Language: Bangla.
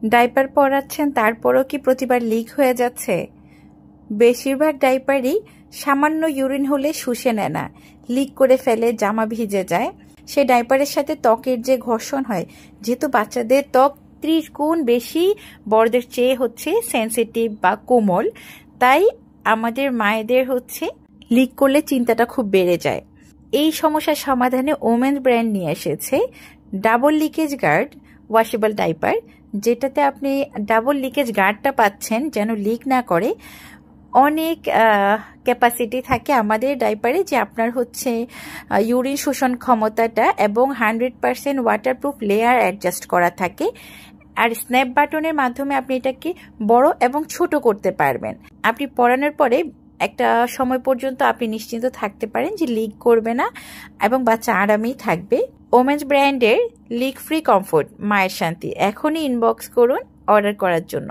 ডাইপার পরাচ্ছেন তারপরও কি প্রতিবার লিক হয়ে যাচ্ছে? বেশিরভাগ ডাইপারই সামান্য ইউরিন হলে শুষে নেয় না, লিক করে ফেলে, জামা ভিজে যায়। সেই ডাইপারের সাথে ত্বকের যে ঘর্ষণ হয়, যেহেতু বাচ্চাদের ত্বক 30 গুণ বেশি বড়দের চেয়ে সেন্সিটিভ বা কোমল, তাই আমাদের মায়েদের লিক করলে চিন্তাটা খুব বেড়ে যায়। এই সমস্যার সমাধানে ওমেন্স ব্র্যান্ড নিয়ে এসেছে double leakage guard washable diaper, যেটাতে আপনি ডাবল লিকেজ গার্ডটা পাচ্ছেন যেন লিক না করে। অনেক ক্যাপাসিটি থাকে আমাদের ডাইপারে, যে আপনার ইউরিন শোষণ ক্ষমতাটা, এবং 100% ওয়াটারপ্রুফ লেয়ার অ্যাডজাস্ট করা থাকে। আর স্ন্যাপ বাটনের মাধ্যমে আপনি এটাকে বড় এবং ছোট করতে পারবেন। আপনি পরানোর পরে একটা সময় পর্যন্ত আপনি নিশ্চিন্ত থাকতে পারেন যে লিক করবে না এবং বাচ্চা আরামেই থাকবে। ওমেন্স ব্র্যান্ডের লিক ফ্রি কমফোর্ট মায়ের শান্তি এখনই ইনবক্স করুন অর্ডার করার জন্য।